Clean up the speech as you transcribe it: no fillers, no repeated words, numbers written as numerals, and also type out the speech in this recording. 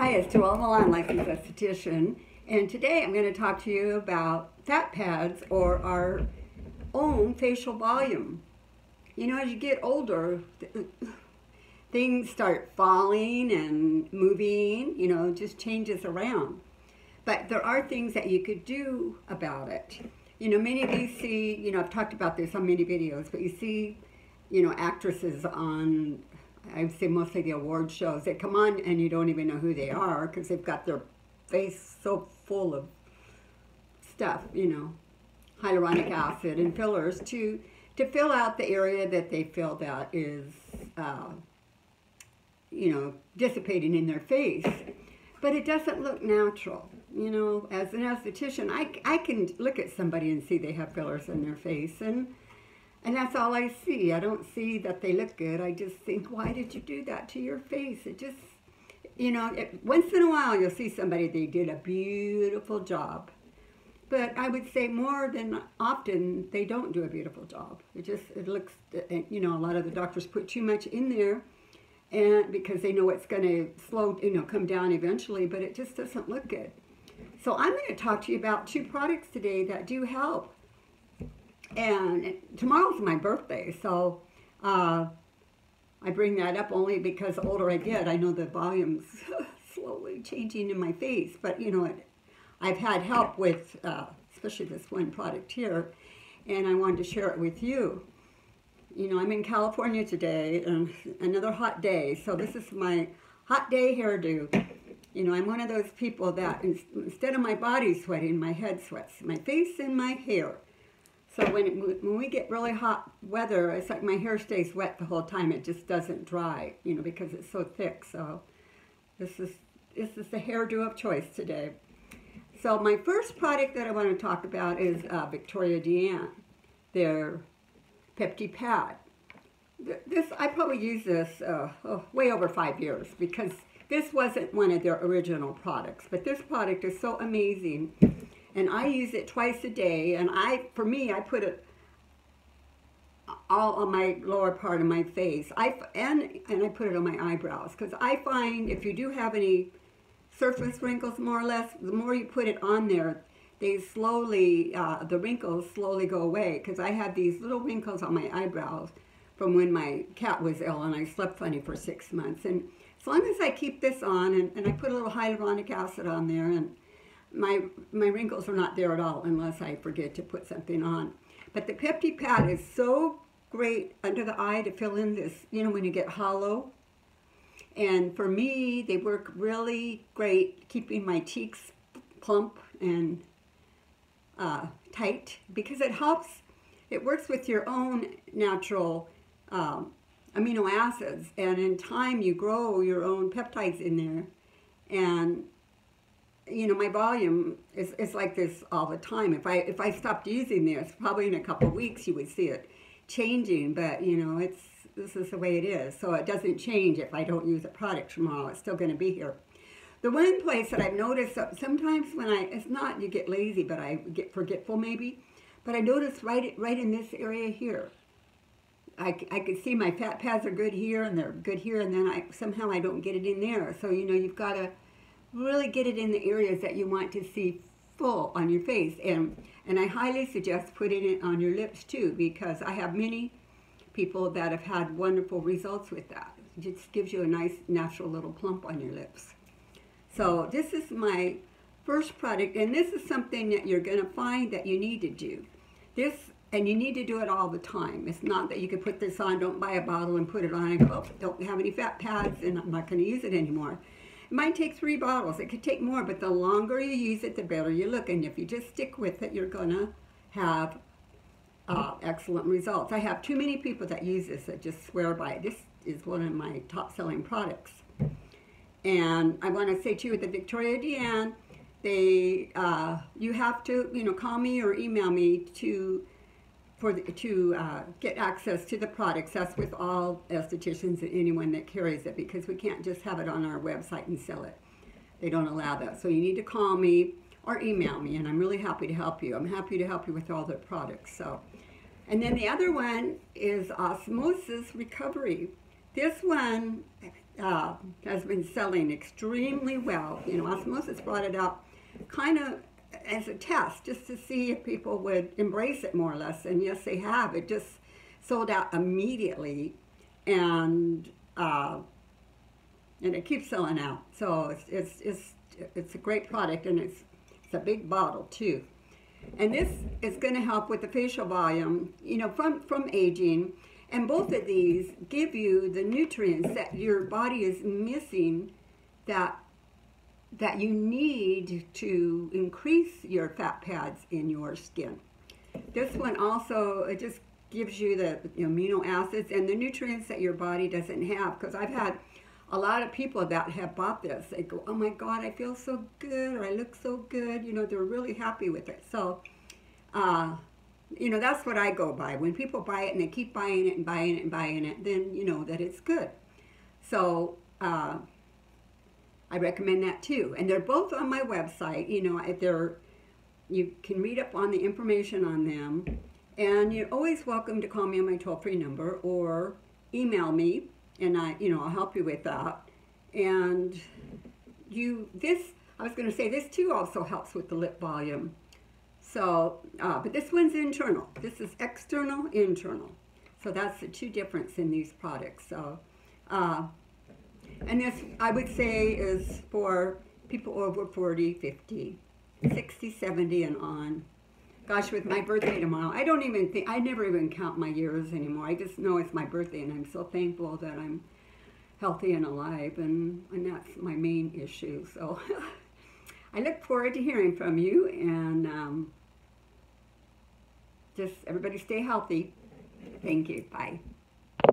Hi, it's JoElla Milan, licensed esthetician, and today I'm going to talk to you about fat pads or our own facial volume. You know, as you get older, things start falling and moving, just changes around. But there are things that you could do about it. Many of you see, I've talked about this on many videos, but you see, actresses on, I would say mostly the award shows, they come on and you don't even know who they are because they've got their face so full of stuff, hyaluronic acid and fillers to fill out the area that they feel that is, dissipating in their face. But it doesn't look natural. As an esthetician, I can look at somebody and see they have fillers in their face, and that's all I see. I don't see that they look good. I just think, why did you do that to your face? It just, once in a while you'll see somebody, they did a beautiful job. But I would say more than often, they don't do a beautiful job. It looks, a lot of the doctors put too much in there, and because they know it's going to come down eventually, but it just doesn't look good. So I'm going to talk to you about 2 products today that do help. And tomorrow's my birthday, so I bring that up only because the older I get, I know the volume's slowly changing in my face. But I've had help with, especially this one product here, and I wanted to share it with you. I'm in California today, and another hot day, so this is my hot day hairdo. I'm one of those people that instead of my body sweating, my head sweats, my face and my hair. So when we get really hot weather, it's like my hair stays wet the whole time. It just doesn't dry, because it's so thick. So this is the hairdo of choice today. So my first product that I want to talk about is Viktoria, their Pepti pad. I probably used this way over 5 years because this wasn't one of their original products. But this product is so amazing. And I use it twice a day, and for me, I put it all on my lower part of my face. And I put it on my eyebrows, because I find if you do have any surface wrinkles, more or less, the more you put it on there, they slowly, the wrinkles slowly go away, because I had these little wrinkles on my eyebrows from when my cat was ill and I slept funny for 6 months. And as long as I keep this on, and I put a little hyaluronic acid on there, and my wrinkles are not there at all unless I forget to put something on. But the Pepti pad is so great under the eye to fill in this, when you get hollow. And for me, they work really great keeping my cheeks plump and tight, because it works with your own natural amino acids. And in time, you grow your own peptides in there. And my volume is like this all the time. If I stopped using this, probably in a couple of weeks you would see it changing. But this is the way it is. So it doesn't change if I don't use a product tomorrow. It's still going to be here. The one place that I've noticed sometimes when it's not you get lazy, but I get forgetful maybe. But I noticed right in this area here, I could see my fat pads are good here and they're good here, and then somehow I don't get it in there. So you've got to really get it in the areas that you want to see full on your face. And I highly suggest putting it on your lips too, because I have many people that have had wonderful results with that. It just gives you a nice natural little plump on your lips. So this is my first product, and this is something that you're going to find that you need to do. And you need to do it all the time. It's not that you can put this on, don't buy a bottle and put it on and go, oh, don't have any fat pads and I'm not going to use it anymore. It might take 3 bottles. It could take more, but the longer you use it, the better you look. And if you just stick with it, you're going to have excellent results. I have too many people that use this that just swear by it. This is one of my top-selling products. And I want to say, too, with the Viktoria, you have to, call me or email me to get access to the products. That's with all estheticians and anyone that carries it, because we can't just have it on our website and sell it. They don't allow that. So you need to call me or email me, and I'm really happy to help you. I'm happy to help you with all their products. And then the other one is Osmosis Recovery. This one has been selling extremely well. You know, Osmosis brought it out kind of as a test, just to see if people would embrace it more or less. And yes, they have. It just sold out immediately, and it keeps selling out. So it's a great product, and it's a big bottle too. And this is going to help with the facial volume, you know, from aging. And both of these give you the nutrients that your body is missing, that you need to increase your fat pads in your skin. This one also, it just gives you the amino acids and the nutrients that your body doesn't have. Because I've had a lot of people that have bought this. They go, oh my God, I feel so good, or I look so good. You know, they're really happy with it. So, you know, that's what I go by. When people buy it and they keep buying it and buying it and buying it, then you know that it's good. So, I recommend that too. And they're both on my website. You know, you can read up on the information on them. And you're always welcome to call me on my toll-free number or email me, and I'll help you with that. And I was going to say, this too also helps with the lip volume. So, but this one's internal. This is external, internal. So that's the two difference in these products. So, and this, I would say, is for people over 40, 50, 60, 70, and on. Gosh, with my birthday tomorrow, I never even count my years anymore. I just know it's my birthday, and I'm so thankful that I'm healthy and alive, and that's my main issue. So I look forward to hearing from you, and just everybody stay healthy. Thank you. Bye.